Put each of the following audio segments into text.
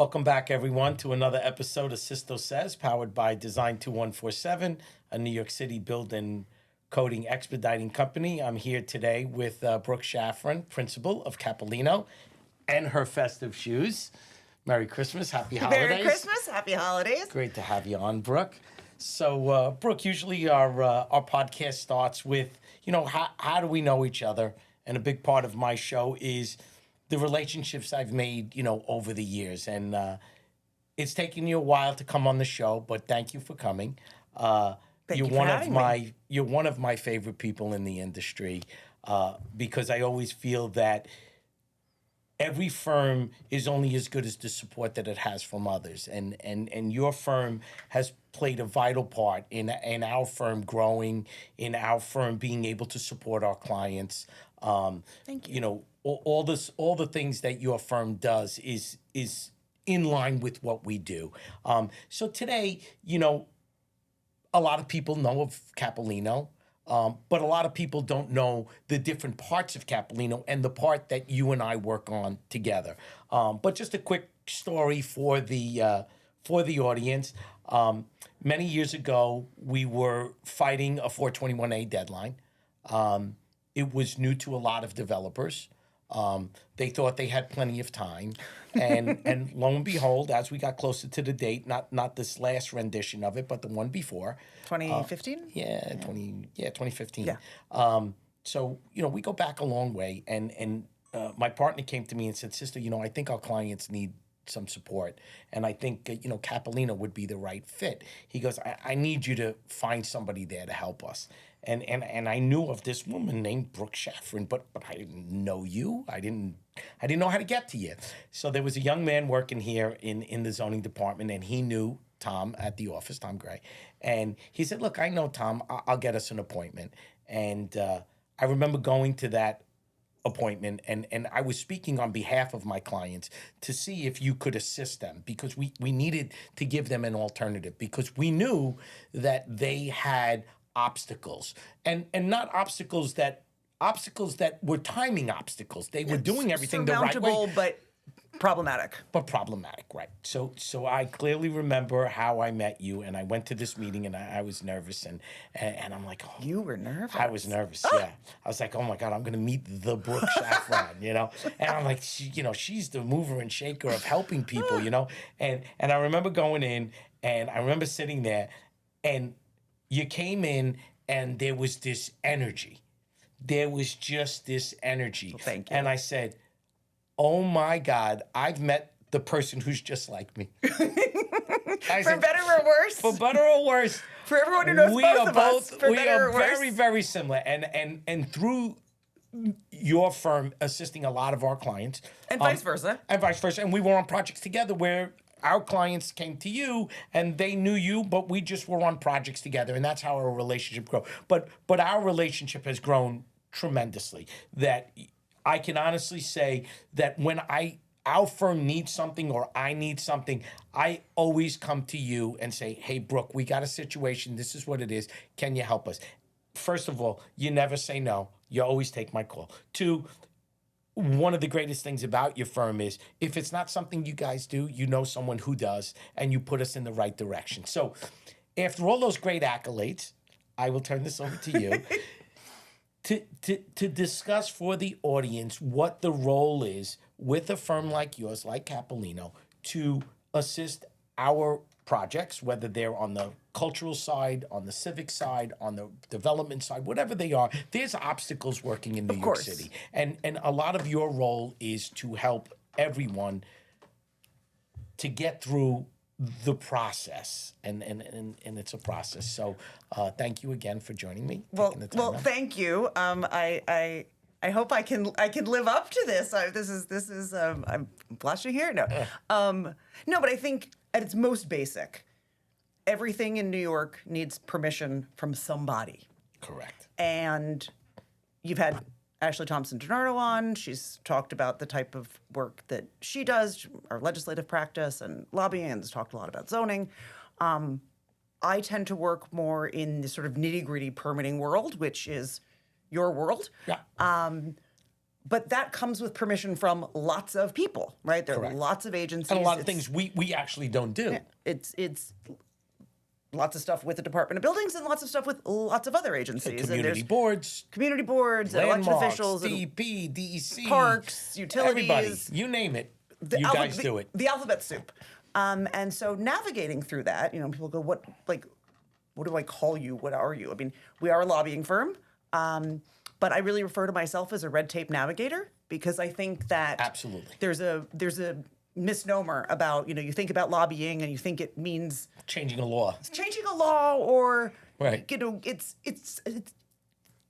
Welcome back, everyone, to another episode of Sisto Says, powered by Design 2147, a New York City build and coding expediting company. I'm here today with Brooke Schrafan, principal of Capalino, and her festive shoes. Merry Christmas, happy holidays. Merry Christmas, happy holidays. Great to have you on, Brooke. So, Brooke, usually our podcast starts with, how do we know each other? And a big part of my show is the relationships I've made, over the years. And it's taken you a while to come on the show, but thank you for coming. Thank you for having me. You're one of my favorite people in the industry because I always feel that every firm is only as good as the support that it has from others. And your firm has played a vital part in our firm growing, in our firm being able to support our clients. Thank you. All the things that your firm does is in line with what we do. So today, a lot of people know of Capalino, but a lot of people don't know the different parts of Capalino and the part that you and I work on together. But just a quick story for the audience. Many years ago, we were fighting a 421A deadline. It was new to a lot of developers. They thought they had plenty of time, and lo and behold, as we got closer to the date, not this last rendition of it, but the one before, 2015. 2015. Yeah. So we go back a long way, and my partner came to me and said, "Sister, I think our clients need some support, and I think Capalino would be the right fit." He goes, I need you to find somebody there to help us." And I knew of this woman named Brooke Schrafan, but I didn't know you. I didn't know how to get to you. So there was a young man working here in the zoning department, and he knew Tom at the office, Tom Gray. And he said, "Look, I know Tom. I'll get us an appointment." And I remember going to that appointment, and I was speaking on behalf of my clients to see if you could assist them, because we needed to give them an alternative, because we knew that they had obstacles, and not obstacles that were timing obstacles. They were doing everything the right way, Surmountable, but problematic. Right. So I clearly remember how I met you, and I went to this meeting, and I was nervous, and I'm like, oh, You were nervous. I was nervous, yeah. I was like, oh my God, I'm gonna meet the Brooke Schrafan, And I'm like, she's the mover and shaker of helping people, And I remember going in, and I remember sitting there, and you came in, and there was this energy. There was just this energy. Well, thank you. And I said, oh my God, I've met the person who's just like me. For better or worse. For better or worse. For everyone who knows both of us. For we better are or worse. very, very similar. And through your firm assisting a lot of our clients. And vice versa. And we were on projects together where our clients came to you and they knew you, but we just were on projects together, and that's how our relationship grew. But our relationship has grown tremendously. That I can honestly say that when our firm needs something or I need something, I always come to you and say, "Hey, Brooke, we got a situation. This is what it is. Can you help us?" First of all, you never say no. You always take my call. Two, one of the greatest things about your firm is if it's not something you guys do, you know someone who does, and you put us in the right direction. So after all those great accolades, I will turn this over to you to discuss for the audience what the role is with a firm like yours, like Capalino, to assist our projects, whether they're on the cultural side, on the civic side, on the development side, whatever they are. There's obstacles working in New York City. And a lot of your role is to help everyone to get through the process. And it's a process. So thank you again for joining me. Well, out. Thank you. I hope I can live up to this. This is I'm blushing here. No, but I think at its most basic, everything in New York needs permission from somebody. Correct. And you've had Ashley Thompson DiNardo on. She's talked about the type of work that she does, our legislative practice and lobbying, and has talked a lot about zoning. I tend to work more in the sort of nitty-gritty permitting world, which is your world. Yeah. but that comes with permission from lots of people, right? There Correct. are lots of agencies. And a lot of things we actually don't do. It's lots of stuff with the Department of Buildings and lots of stuff with lots of other agencies. Community boards, community boards, and election landmarks, officials, and DEP, DEC, parks, utilities. everybody, you name it, you guys do it. The alphabet soup. And so navigating through that, people go, what do I call you? What are you? I mean, we are a lobbying firm, but I really refer to myself as a red tape navigator because I think that Absolutely. there's a misnomer about, you think about lobbying and you think it means Changing a law. or, Right. it's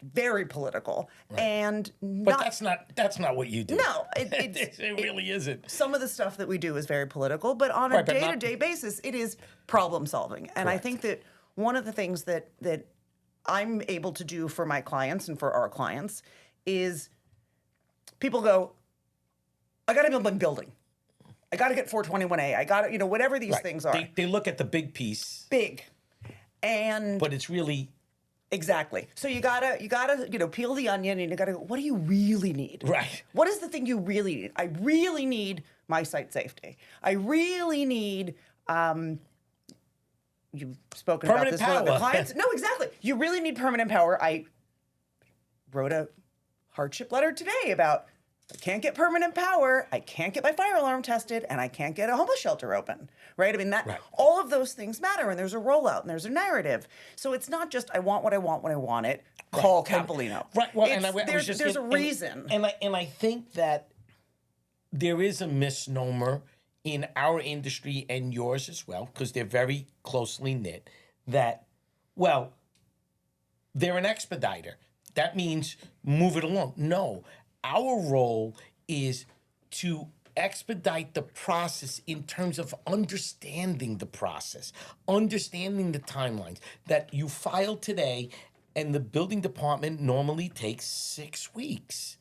very political. Right. And But that's not what you do. No, it really isn't. some of the stuff that we do is very political, but on a Right, but not- day-to-day basis, it is problem solving. And I Correct. think that one of the things that I'm able to do for my clients and for our clients is people go, I got to build my building. I got to get 421A. I got to, whatever these Right. things are. They look at the big piece, Big. And but it's really exactly. So you gotta, peel the onion and you gotta go, what do you really need? right. What is the thing you really need? I really need my site safety. I really need, you've spoken Permanent about this with other power. clients. No, exactly. You really need permanent power. I wrote a hardship letter today about I can't get permanent power, I can't get my fire alarm tested, and I can't get a homeless shelter open, right? I mean, Right. all of those things matter, and there's a rollout, and there's a narrative. So it's not just I want what I want when I want it, call Capalino. Right. Well, It's- and I was there's just a reason. And I think that there is a misnomer in our industry and yours as well, because they're very closely knit, that, well, they're an expediter. That means move it along. No, our role is to expedite the process in terms of understanding the process, understanding the timelines, that you file today and the building department normally takes 6 weeks.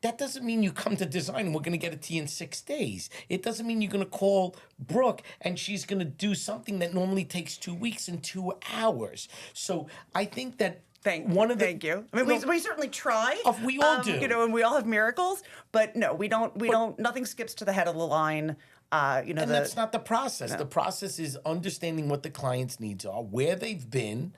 That doesn't mean you come to design and we're going to get it to you in 6 days. It doesn't mean you're going to call Brooke and she's going to do something that normally takes 2 weeks in 2 hours. So I think that Thank you. I mean, we certainly try. We all do. And we all have miracles, but no, we don't. Nothing skips to the head of the line. And that's not the process. The process is understanding what the client's needs are, where they've been,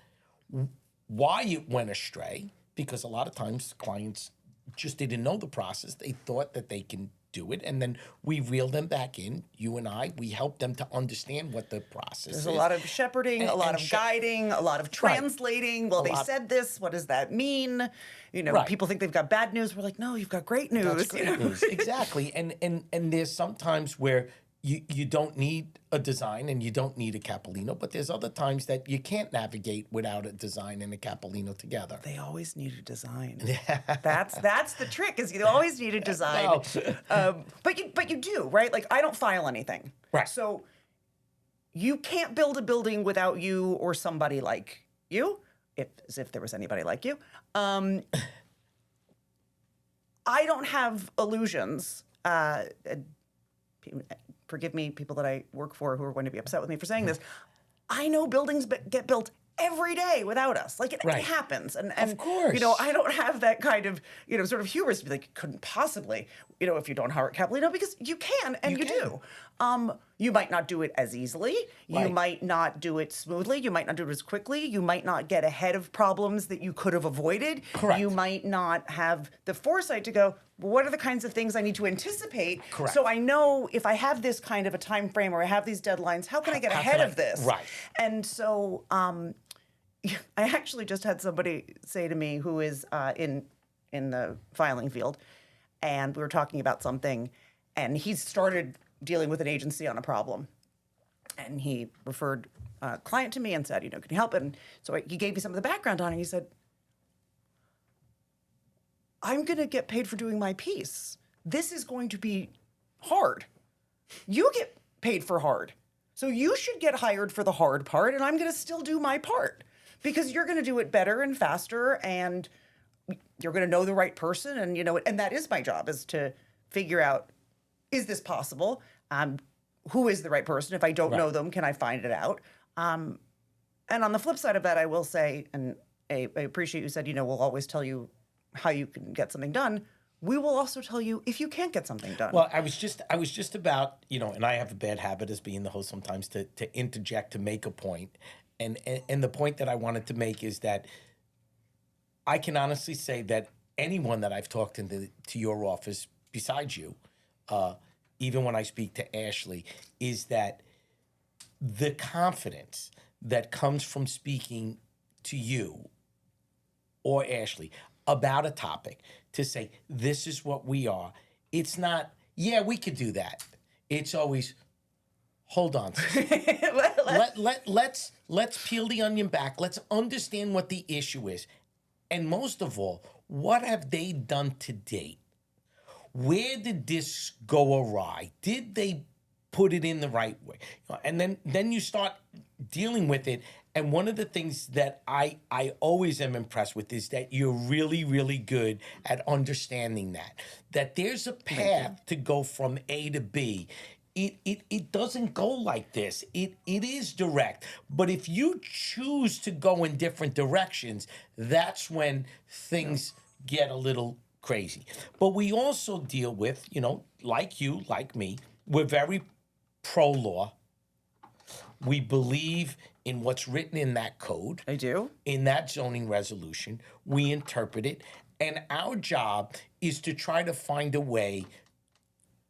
why it went astray, because a lot of times clients just didn't know the process. They thought that they can do it, and then we reel them back in. You and I, we help them to understand what the process is. There's a lot of shepherding, a lot of guiding, a lot of translating. Well, they said this. What does that mean? People think they've got bad news. We're like, no, you've got great news. That's great news. Exactly. And there's sometimes where you don't need a design and you don't need a Capalino, but there's other times that you can't navigate without a design and a Capalino together. They always need a design. That's the trick, is you always need a design. But you do, right? Like, I don't file anything. Right. So you can't build a building without you or somebody like you, as if there was anybody like you. I don't have illusions. Forgive me, people that I work for who are going to be upset with me for saying this. I know buildings get built every day without us. Like, it happens. And of course. I don't have that kind of, sort of hubris to be like, couldn't possibly, if you don't hire Capalino, because you can, and you do. You might not do it as easily. You might not do it smoothly. You might not do it as quickly. You might not get ahead of problems that you could have avoided. Correct. You might not have the foresight to go, well, what are the kinds of things I need to anticipate? Correct. So I know if I have this kind of a time frame or I have these deadlines, how can I get ahead of this? Right. And so I actually just had somebody say to me who is in the filing field, and we were talking about something, and he started dealing with an agency on a problem, and he referred a client to me and said, can you help? And so he gave me some of the background on it. He said, I'm going to get paid for doing my piece. This is going to be hard. You get paid for hard. So you should get hired for the hard part, and I'm going to still do my part, because you're going to do it better and faster, and you're going to know the right person. And, and that is my job, is to figure out, is this possible? Who is the right person? If I don't know them, can I find it out? And on the flip side of that, I will say, and I appreciate you said, we'll always tell you how you can get something done. we will also tell you if you can't get something done. Well, I was just about, and I have a bad habit as being the host sometimes to interject to make a point. And the point that I wanted to make is that I can honestly say that anyone that I've talked to your office besides you, even when I speak to Ashley, is that the confidence that comes from speaking to you or Ashley about a topic to say, this is what we are. It's not, yeah, we could do that. It's always, hold on. Let's peel the onion back. Let's understand what the issue is. And most of all, what have they done to date? Where did this go awry? Did they put it in the right way? And then you start dealing with it. And one of the things that I always am impressed with is that you're really, really good at understanding that there's a path to go from A to B. It doesn't go like this. It is direct. But if you choose to go in different directions, that's when things get a little crazy. But we also deal with, like you, like me, we're very pro-law. We believe in what's written in that code. I do. In that zoning resolution. We interpret it. And our job is to try to find a way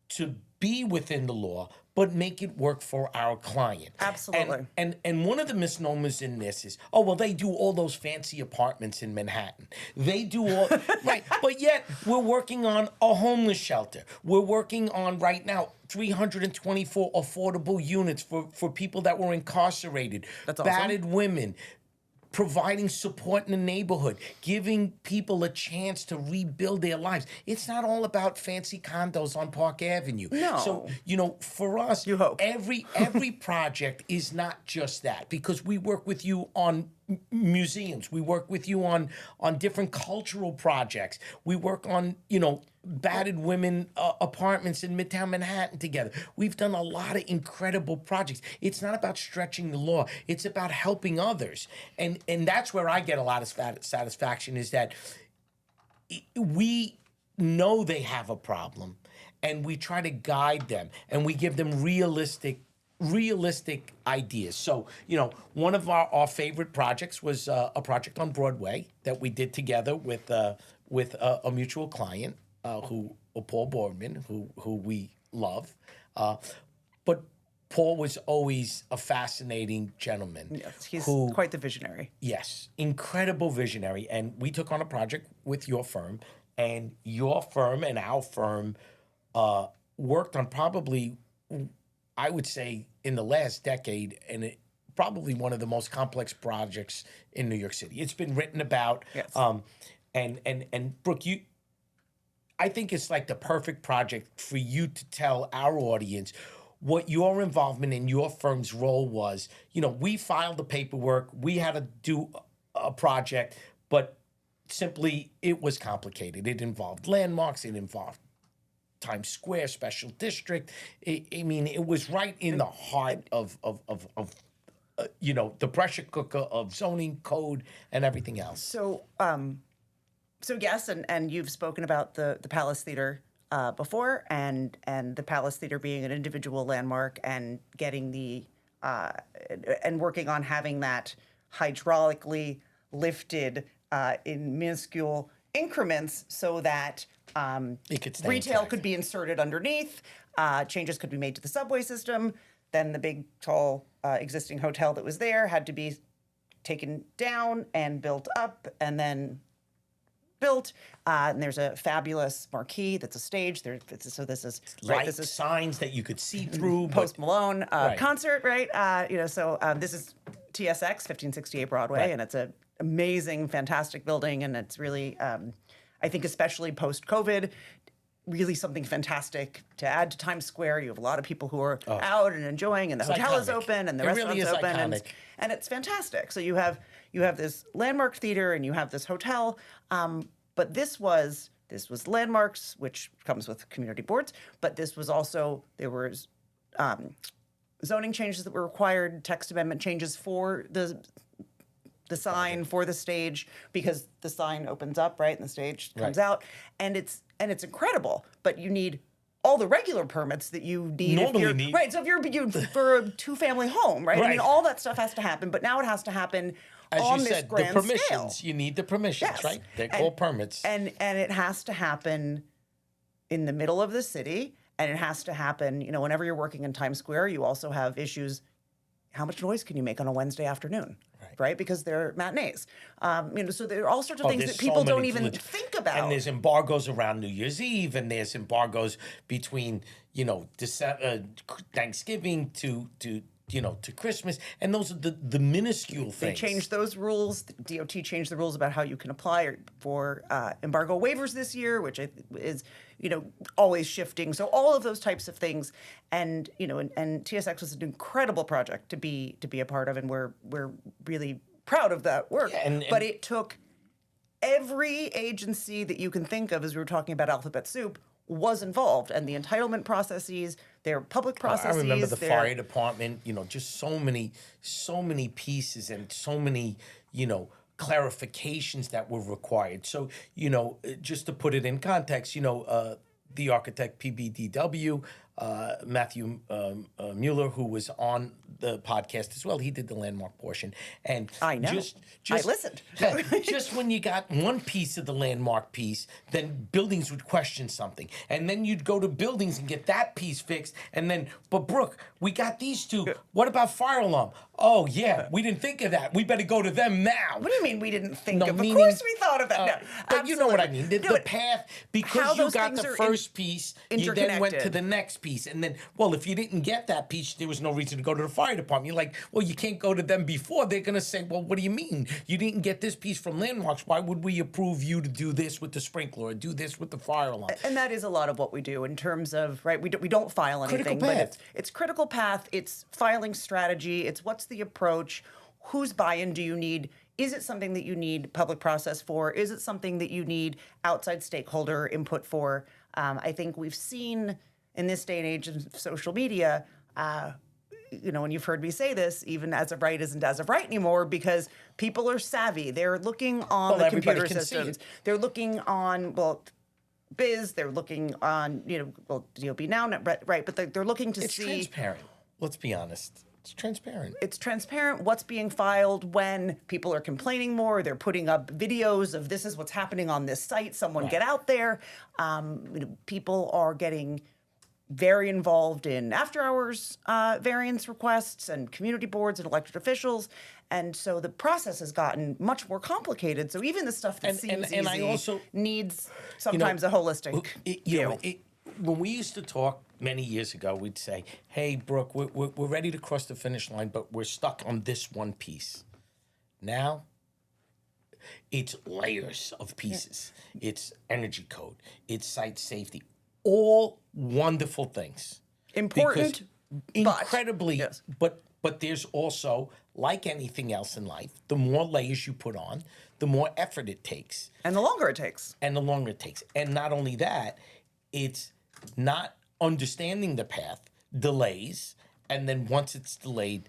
to be within the law, but make it work for our client. Absolutely. And one of the misnomers in this is, oh, well, they do all those fancy apartments in Manhattan. They do all, right. But yet we're working on a homeless shelter. We're working on right now 324 affordable units for people that were incarcerated. That's awesome. Battered women. Providing support in the neighborhood, giving people a chance to rebuild their lives. It's not all about fancy condos on Park Avenue. No. So, for us, You hope. every project is not just that, because we work with you on museums. We work with you on different cultural projects. We work on, battered women apartments in Midtown Manhattan together. We've done a lot of incredible projects. It's not about stretching the law. It's about helping others. And that's where I get a lot of satisfaction, is that we know they have a problem and we try to guide them and we give them realistic ideas. So, one of our favorite projects was a project on Broadway that we did together with a mutual client, Paul Boardman, who we love. But Paul was always a fascinating gentleman. Yes, he's quite the visionary. Yes, incredible visionary. And we took on a project with your firm, and your firm and our firm worked on probably, I would say, in the last decade, and probably one of the most complex projects in New York City. It's been written about. Yes. And Brooke, I think it's like the perfect project for you to tell our audience what your involvement in your firm's role was. We filed the paperwork, we had to do a project, but simply it was complicated. It involved landmarks, it involved Times Square Special District. It was right in the heart of the pressure cooker of zoning code and everything else. So yes, and you've spoken about the Palace Theater before, and the Palace Theater being an individual landmark and getting and working on having that hydraulically lifted in minuscule increments so that retail could be inserted underneath, changes could be made to the subway system. Then the big, tall existing hotel that was there had to be taken down and built up, and then built. And there's a fabulous marquee that's a stage. So this is This is signs that you could see through. Post Malone concert, right? This is TSX 1568 Broadway, Right. and it's an amazing, fantastic building, and it's really, I think, especially post COVID, really something fantastic to add to Times Square. You have a lot of people who are out and enjoying, and the hotel is open, and the restaurant's open, and it's fantastic. So you have this landmark theater, and you have this hotel. But this was landmarks, which comes with community boards. But this was also, there was zoning changes that were required, text amendment changes for the the sign for the stage, because the sign opens up, right, and the stage comes Right. out, and it's incredible. But you need all the regular permits that you need. Normally need. Right. So if you're for a 2-family home, right? I mean, Right. all that stuff has to happen, but now it has to happen As on you this said, the grand permissions. scale. You need the permissions, Yes. right? They're called permits. And it has to happen in the middle of the city, and it has to happen, whenever you're working in Times Square, you also have issues. How much noise can you make on a Wednesday afternoon? Right? Because they're matinees. So there are all sorts of things there's that so people don't many even think about. And there's embargoes around New Year's Eve, and there's embargoes between, Thanksgiving to Christmas, and those are the minuscule They things. changed those rules. The DOT changed the rules about how you can apply for embargo waivers this year, which is always shifting. So all of those types of things, and and TSX was an incredible project to be a part of, and we're really proud of that work. Yeah, but it took every agency that you can think of, as we were talking about alphabet soup, was involved, and the entitlement processes, their public processes. I remember the fire department, just so many pieces and so many, clarifications that were required. So, just to put it in context, the architect PBDW, Matthew Mueller, who was on the podcast as well, he did the landmark portion. And I know. I listened. Just when you got one piece of the landmark piece, then buildings would question something. And then you'd go to buildings and get that piece fixed. And then, but Brooke, we got these two. What about fire alarm? Oh, yeah, we didn't think of that. We better go to them now. What do you mean we didn't think of? Meaning, Of course we thought of that. No, but you know what I mean. absolutely. The path, because how you those got things the are first piece, you then went to interconnected. the next piece. And then, well, if you didn't get that piece, there was no reason to go to the fire department. You're like, well, you can't go to them before. They're going to say, well, what do you mean? You didn't get this piece from Landmarks. Why would we approve you to do this with the sprinkler or do this with the fire alarm? And that is a lot of what we do in terms of, right, we don't file anything, Critical but path. it's critical path, it's filing strategy, it's what's the approach, whose buy-in do you need, is it something that you need public process for, is it something that you need outside stakeholder input for? I think we've seen in this day and age of social media, and you've heard me say this, even as of right isn't as of right anymore, because people are savvy. They're looking on the everybody computer can see systems. it. They're looking on, Biz, they're looking on, DOB now, right, but they're looking to It's see. transparent. Let's be honest. It's transparent. It's transparent what's being filed when people are complaining more. They're putting up videos of this is what's happening on this site. Someone get out there. People are getting very involved in after-hours variance requests and community boards and elected officials. And so the process has gotten much more complicated. So even the stuff that seems and I easy also, needs sometimes a holistic view. When we used to talk many years ago, we'd say, hey, Brooke, we're ready to cross the finish line, but we're stuck on this one piece. Now, it's layers of pieces. Yeah. It's energy code. It's site safety. All wonderful things. Important, incredibly, yes. but there's also, like anything else in life, the more layers you put on, the more effort it takes. And the longer it takes. And the longer it takes. And not only that, it's not understanding the path, delays, and then once it's delayed,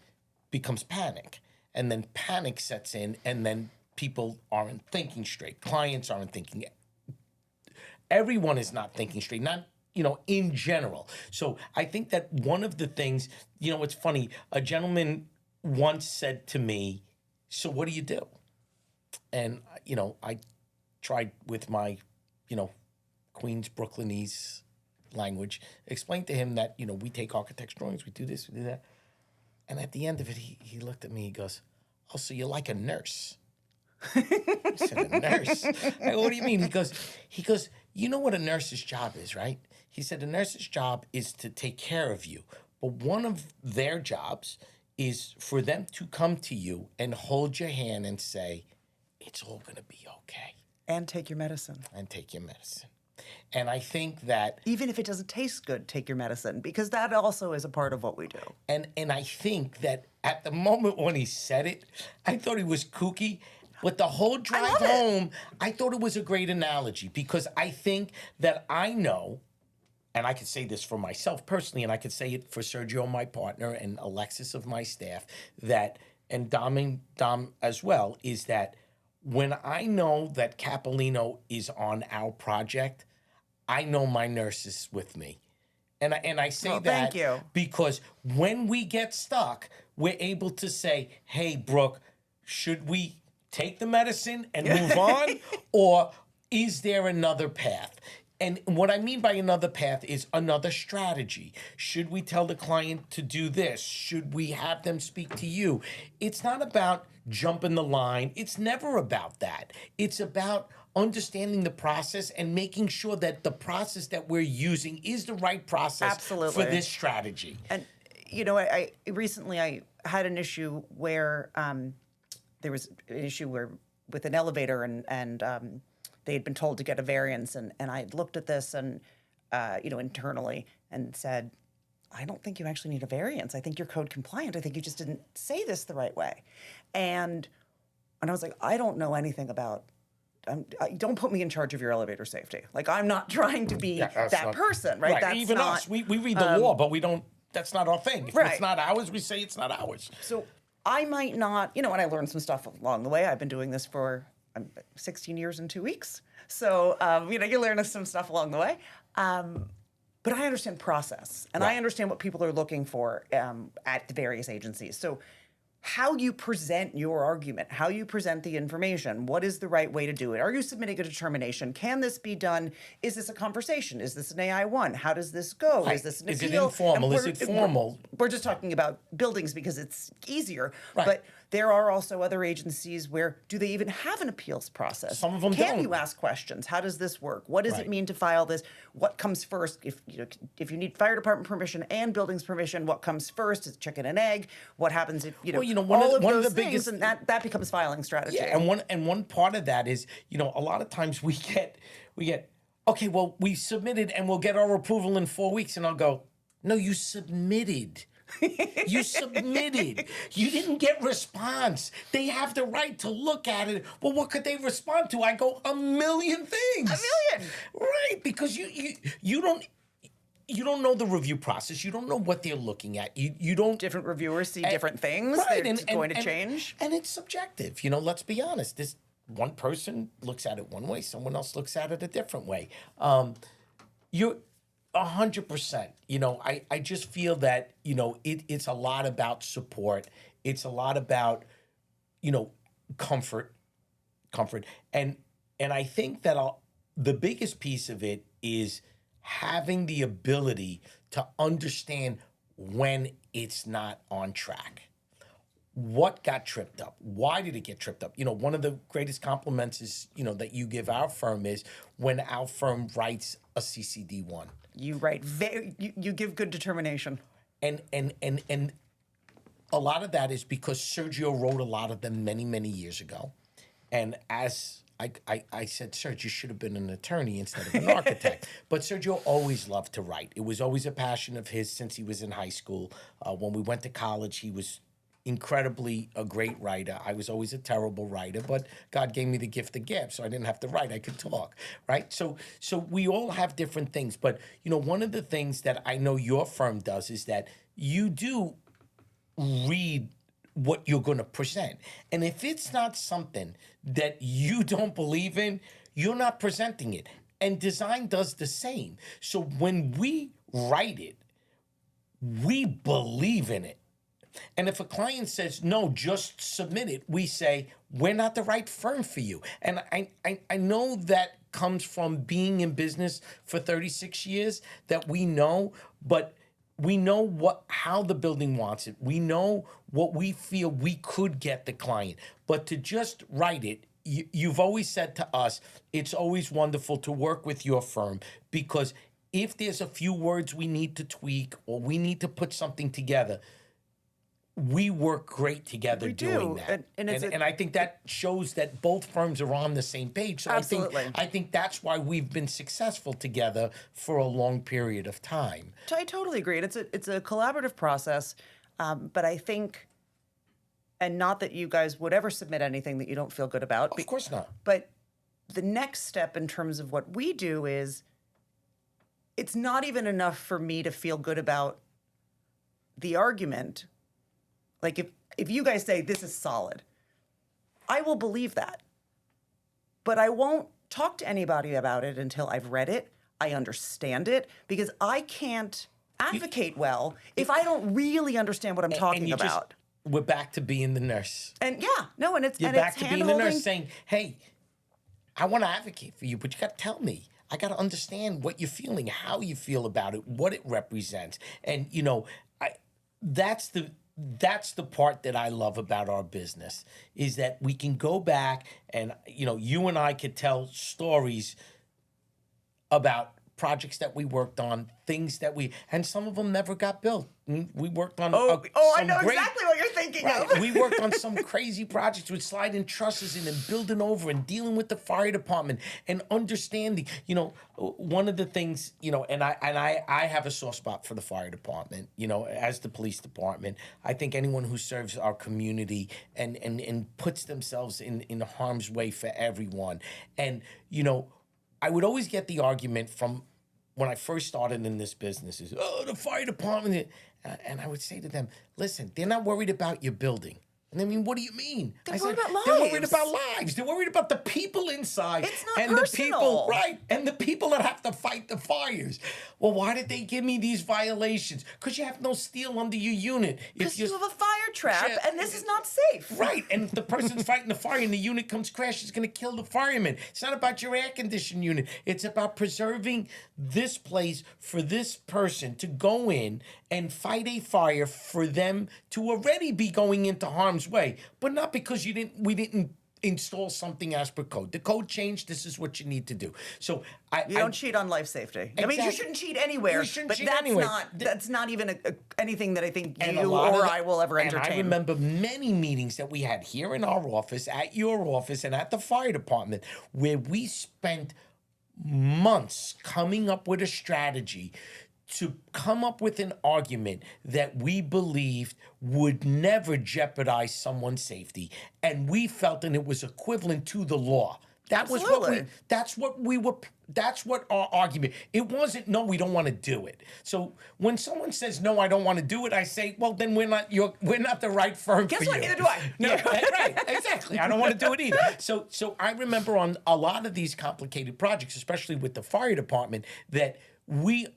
becomes panic. And then panic sets in, and then people aren't thinking straight. Clients aren't thinking. Everyone is not thinking straight, not, in general. So I think that one of the things, it's funny, a gentleman once said to me, so what do you do? And, I tried with my, Queens, Brooklynese language, explained to him that, we take architect's drawings, we do this, we do that. And at the end of it, he looked at me, he goes, oh, so you're like a nurse. I said, a nurse? I go, what do you mean? He goes, you know what a nurse's job is, right? He said, a nurse's job is to take care of you. But one of their jobs is for them to come to you and hold your hand and say, it's all going to be okay. And take your medicine. And I think that... even if it doesn't taste good, take your medicine, because that also is a part of what we do. And I think that at the moment when he said it, I thought he was kooky. But the whole drive home, I thought it was a great analogy, because I think that I know, and I could say this for myself personally, and I could say it for Sergio, my partner, and Alexis of my staff, that and Dom as well, is that when I know that Capalino is on our project, I know my nurse is with me. And I say Well, thank that you. because when we get stuck, we're able to say, hey, Brooke, should we take the medicine and move on? Or is there another path? And what I mean by another path is another strategy. Should we tell the client to do this? Should we have them speak to you? It's not about jumping the line. It's never about that. It's about understanding the process and making sure that the process that we're using is the right process Absolutely. for this strategy. And I recently I had an issue where there was an issue where with an elevator and they had been told to get a variance and I looked at this and internally and said, I don't think you actually need a variance. I think you're code compliant. I think you just didn't say this the right way. And I was like, I don't know anything about. Don't put me in charge of your elevator safety. Like, I'm not trying to be that person, right? That's even not, us. We read the law, but we don't. That's not our thing. If Right. it's not ours, we say it's not ours. So I might not, and I learned some stuff along the way. I've been doing this for 16 years and 2 weeks. So, you learn some stuff along the way. But I understand process, and I understand what people are looking for at the various agencies. So how you present your argument, how you present the information, what is the right way to do it? Are you submitting a determination? Can this be done? Is this a conversation? Is this an AI1? How does this go? Right. Is this an Is it appeal? informal? And Is it formal? We're just talking about buildings because it's easier. Right. But there are also other agencies where do they even have an appeals process? Some of them Can don't. you ask questions? How does this work? What does Right. it mean to file this? What comes first? If you need fire department permission and buildings permission, what comes first? Is it chicken and egg? What happens if all of those things, biggest, and that becomes filing strategy. Yeah, and one part of that is, a lot of times we get okay, well, we submitted and we'll get our approval in 4 weeks, and I'll go, no, you submitted. You submitted. You didn't get response. They have the right to look at it. Well, what could they respond to? I go, a million things. A million. Right, because you don't know the review process. You don't know what they're looking at. You don't. Different reviewers see different things. Right, It's going to change. And it's subjective. Let's be honest. This one person looks at it one way. Someone else looks at it a different way. You're 100%. I just feel that it's a lot about support. It's a lot about comfort, and I think that the biggest piece of it is having the ability to understand when it's not on track. What got tripped up? Why did it get tripped up? One of the greatest compliments is, that you give our firm is when our firm writes a CCD1. You write you give good determination. And a lot of that is because Sergio wrote a lot of them many, many years ago. And as I said, Sergio, you should have been an attorney instead of an architect. But Sergio always loved to write. It was always a passion of his since he was in high school. When we went to college, he was incredibly a great writer. I was always a terrible writer, but God gave me the gift of gab, so I didn't have to write. I could talk, right? So we all have different things. But, one of the things that I know your firm does is that you do read what you're going to present. And if it's not something that you don't believe in, you're not presenting it. And design does the same. So when we write it, we believe in it. And if a client says, no, just submit it, we say, we're not the right firm for you. And I know that comes from being in business for 36 years, that we know, but we know how the building wants it. We know what we feel we could get the client. But to just write it, you've always said to us, it's always wonderful to work with your firm, because if there's a few words we need to tweak or we need to put something together, we work great together doing that. And I think that shows that both firms are on the same page. So Absolutely. I think that's why we've been successful together for a long period of time. I totally agree. And it's a collaborative process. But I think, and not that you guys would ever submit anything that you don't feel good about. Of course not. But the next step in terms of what we do is, it's not even enough for me to feel good about the argument. Like if you guys say this is solid, I will believe that. But I won't talk to anybody about it until I've read it, I understand it, because I can't advocate well if I don't really understand what I'm talking about. We're back to being the nurse. And it's You're and back it's to being the hand-holding. nurse saying, hey, I want to advocate for you, but you got to tell me. I got to understand what you're feeling, how you feel about it, what it represents. And, that's the part that I love about our business is that we can go back and, you and I could tell stories about projects that we worked on, things that and some of them never got built. We worked on. I know exactly what you're thinking of. We worked on some crazy projects with sliding trusses in and building over and dealing with the fire department and understanding. One of the things, and I have a soft spot for the fire department. As the police department, I think anyone who serves our community and puts themselves in harm's way for everyone, and I would always get the argument from when I first started in this business is, the fire department. And I would say to them, listen, they're not worried about your building. And I mean, what do you mean? They're worried about lives. They're worried about lives. They're worried about the people inside. It's not and personal. The people, right? And the people that have to fight the fires. Well, why did they give me these violations? Because you have no steel under your unit. Because you have a fire trap, and this is not safe. Right, and if the person's fighting the fire and the unit comes crash, it's going to kill the fireman. It's not about your air conditioning unit. It's about preserving this place for this person to go in and fight a fire for them to already be going into harm's way, but not because we didn't install something as per code. The code changed. This is what you need to do. So you don't cheat on life safety. I mean, you shouldn't cheat anywhere. That's not even anything that I think you or I will ever entertain. And I remember many meetings that we had here in our office, at your office, and at the fire department, where we spent months coming up with a strategy to come up with an argument that we believed would never jeopardize someone's safety. And we felt that it was equivalent to the law. That's what our argument. It wasn't, no, we don't want to do it. So when someone says, no, I don't want to do it, I say, well, then we're not the right firm for you. Guess what? Neither do I. No, right, exactly. I don't want to do it either. So I remember on a lot of these complicated projects, especially with the fire department, that we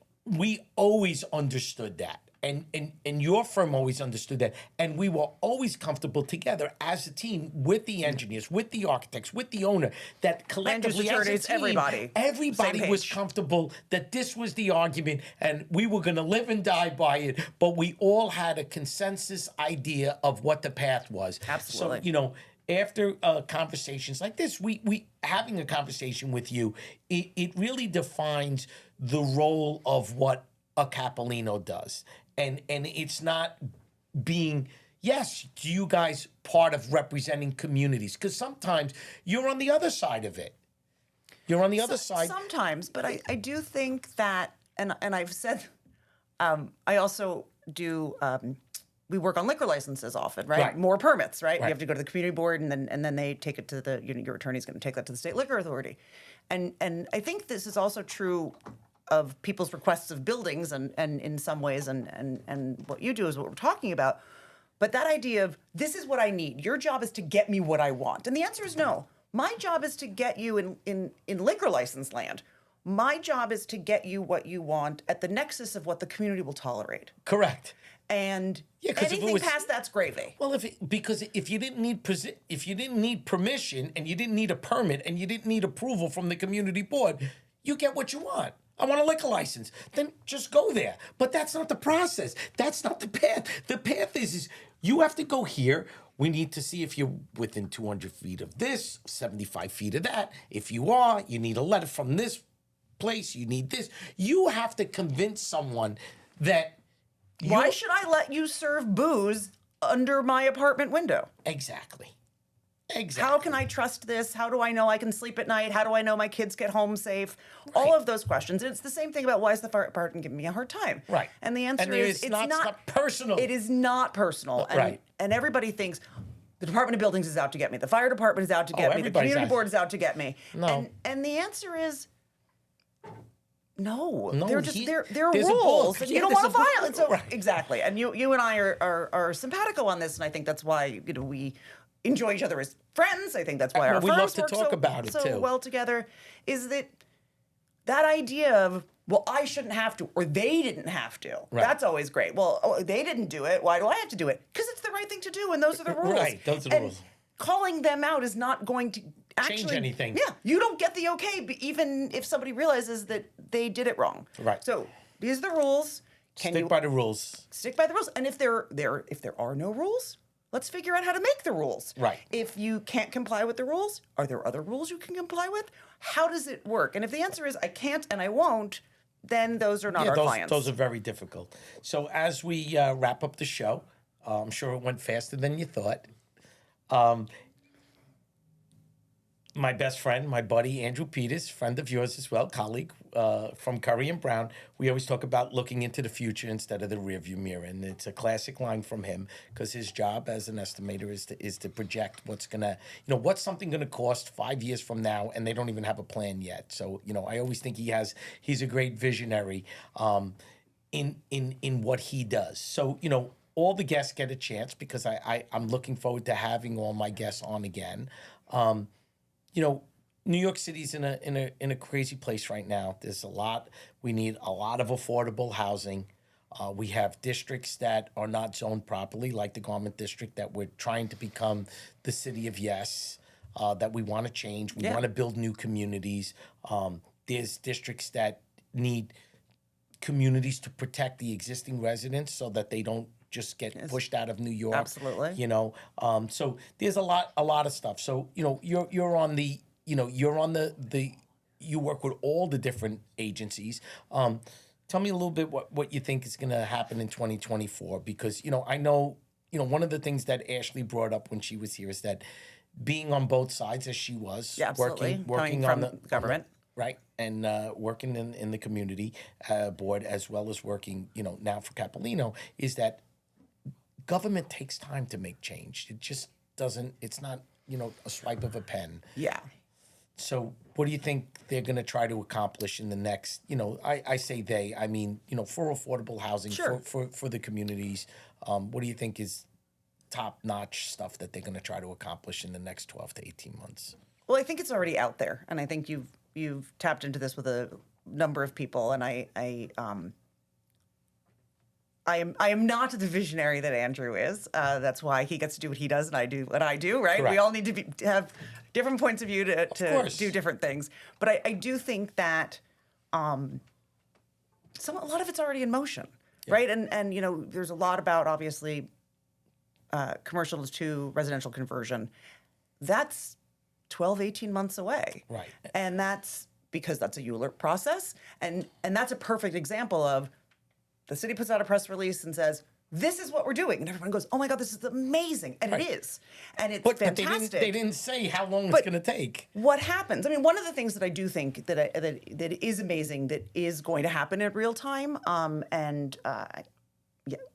always understood that. And your firm always understood that. And we were always comfortable together as a team with the engineers, with the architects, with the owner, that collectively as a team, everybody was comfortable that this was the argument and we were going to live and die by it. But we all had a consensus idea of what the path was. Absolutely. So, after conversations like this, we having a conversation with you, it really defines the role of what a Capalino does. And it's not being, yes, you guys part of representing communities, because sometimes you're on the other side of it. You're on the other side. Sometimes, but I do think that, and I've said, I also do, we work on liquor licenses often, right? More permits, right? You have to go to the community board, and then they take it to your attorney's going to take that to the state liquor authority. And I think this is also true of people's requests of buildings and in some ways and what you do is what we're talking about. But that idea of this is what I need. Your job is to get me what I want. And the answer is no. My job is to get you in liquor license land. My job is to get you what you want at the nexus of what the community will tolerate. Correct. And anything past that's gravy. Well, because if you didn't need permission and you didn't need a permit and you didn't need approval from the community board, you get what you want. I want a liquor license. Then just go there. But that's not the process. That's not the path. The path is you have to go here. We need to see if you're within 200 feet of this, 75 feet of that. If you are, you need a letter from this place. You need this. You have to convince someone that. Why should I let you serve booze under my apartment window? Exactly. How can I trust this? How do I know I can sleep at night? How do I know my kids get home safe? All of those questions. And it's the same thing about why is the fire department giving me a hard time? Right. And the answer is it's not personal. It is not personal. And everybody thinks the Department of Buildings is out to get me. The fire department is out to get me. The community board is out to get me. No. And the answer is No, they're just he- there are there's a rules, book. and Yeah, you don't there's want to a book. violate. So Right. exactly, and you and I are simpatico on this, and I think that's why we enjoy each other as friends. I think that's why Well, our we love firms to work talk so, about it, so too. well together. Is that idea of, well, I shouldn't have to, or they didn't have to. Right. That's always great. Well, they didn't do it. Why do I have to do it? Because it's the right thing to do, and those are the rules. Right, those are the And rules. calling them out is not going to actually anything. Yeah, you don't get the okay, even if somebody realizes that they did it wrong. Right. So these are the rules. Can Stick you by the rules. stick by the rules? And if there are no rules, let's figure out how to make the rules. Right. If you can't comply with the rules, are there other rules you can comply with? How does it work? And if the answer is I can't and I won't, then those are not our clients. Those are very difficult. So as we wrap up the show, I'm sure it went faster than you thought. My best friend, my buddy, Andrew Peters, friend of yours as well, colleague from Curry and Brown, we always talk about looking into the future instead of the rearview mirror. And it's a classic line from him because his job as an estimator is to project what's going to, what's something going to cost 5 years from now, and they don't even have a plan yet. So, I always think he's a great visionary in what he does. So, all the guests get a chance because I'm looking forward to having all my guests on again. New York City's in a crazy place right now. There's a lot. We need a lot of affordable housing. We have districts that are not zoned properly, like the Garment District, that we're trying to become the city of yes, that we want to change. We want to build new communities. There's districts that need communities to protect the existing residents so that they don't just get pushed out of New York. Absolutely. So there's a lot of stuff. So you're on the you work with all the different agencies. Tell me a little bit what you think is going to happen in 2024, because I know one of the things that Ashley brought up when she was here is that being on both sides, as she was, absolutely. working Coming on from the government. right, and working in the community board, as well as working now for Capalino, is that government takes time to make change. It just doesn't. It's not a swipe of a pen. Yeah. So what do you think they're going to try to accomplish in the next, I say they, I mean, for affordable housing, Sure. for the communities, what do you think is top-notch stuff that they're going to try to accomplish in the next 12 to 18 months? Well, I think it's already out there, and I think you've tapped into this with a number of people, and I am not the visionary that Andrew is. That's why he gets to do what he does, and I do what I do. Right? Correct. We all need to have different points of view to course. do different things. But I do think that a lot of it's already in motion, right? And there's a lot about obviously commercial to residential conversion. That's 12, 18 months away. Right. And that's because that's a ULURP process. And that's a perfect example of the city puts out a press release and says, this is what we're doing. And everyone goes, oh my God, this is amazing. And it is. And it's But fantastic. they didn't say how long it's But going to take. What happens? I mean, one of the things that I do think that is amazing that is going to happen in real time,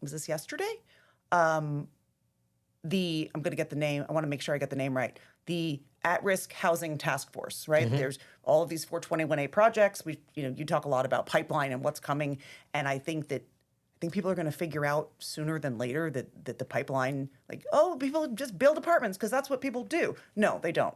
was this yesterday? I'm going to get the name. I want to make sure I get the name right. The At-Risk Housing Task Force, right? Mm-hmm. There's all of these 421A projects. You talk a lot about pipeline and what's coming, and I think people are going to figure out sooner than later that the pipeline, people just build apartments because that's what people do. No, they don't.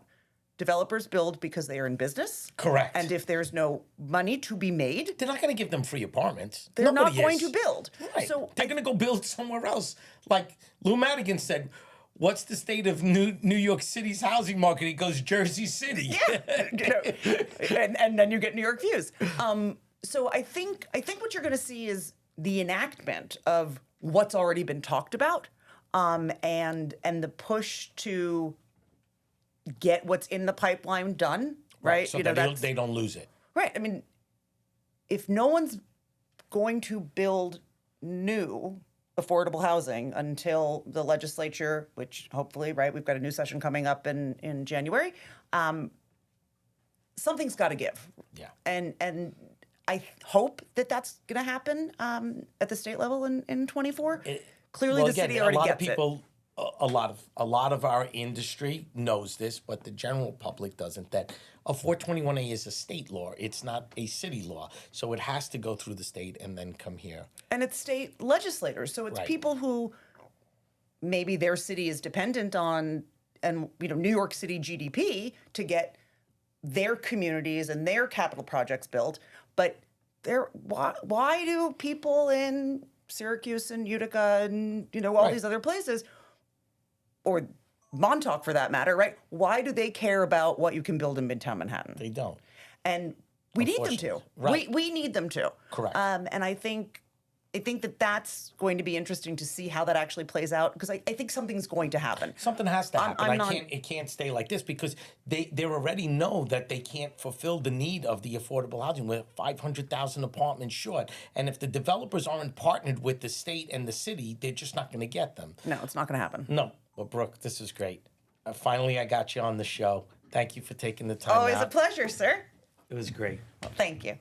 Developers build because they are in business. Correct. And if there's no money to be made, They're not going to give them free apartments. they're Nobody not going is. to build. Right. So They're going to go build somewhere else. Like Lou Madigan said, what's the state of New York City's housing market? He goes, Jersey City. and then you get New York views. So I think what you're going to see is the enactment of what's already been talked about, and the push to get what's in the pipeline done. Right. So that they don't lose it. Right. I mean, if no one's going to build new affordable housing until the legislature, which hopefully, right, we've got a new session coming up in January, something's got to give. Yeah. And I hope that that's going to happen at the state level in 24. Clearly, Well, the again, city already a lot gets of people a lot of our industry knows this, but the general public doesn't. That a 421A is a state law. It's not a city law, so it has to go through the state and then come here. And it's state legislators, so it's Right. people who maybe their city is dependent on, and New York City GDP to get their communities and their capital projects built. But why do people in Syracuse and Utica and all Right. these other places, or Montauk for that matter, right? Why do they care about what you can build in Midtown Manhattan? They don't. And we need them to. Unfortunately. Right. We need them to. Correct. And I think that that's going to be interesting to see how that actually plays out, because I think something's going to happen. Something has to happen. I'm not- It can't stay like this, because they already know that they can't fulfill the need of the affordable housing. We're 500,000 apartments short, and if the developers aren't partnered with the state and the city, they're just not going to get them. No, it's not going to happen. No, well, Brooke, this is great. Finally, I got you on the show. Thank you for taking the time Always out. a pleasure, sir. It was great. Thank you.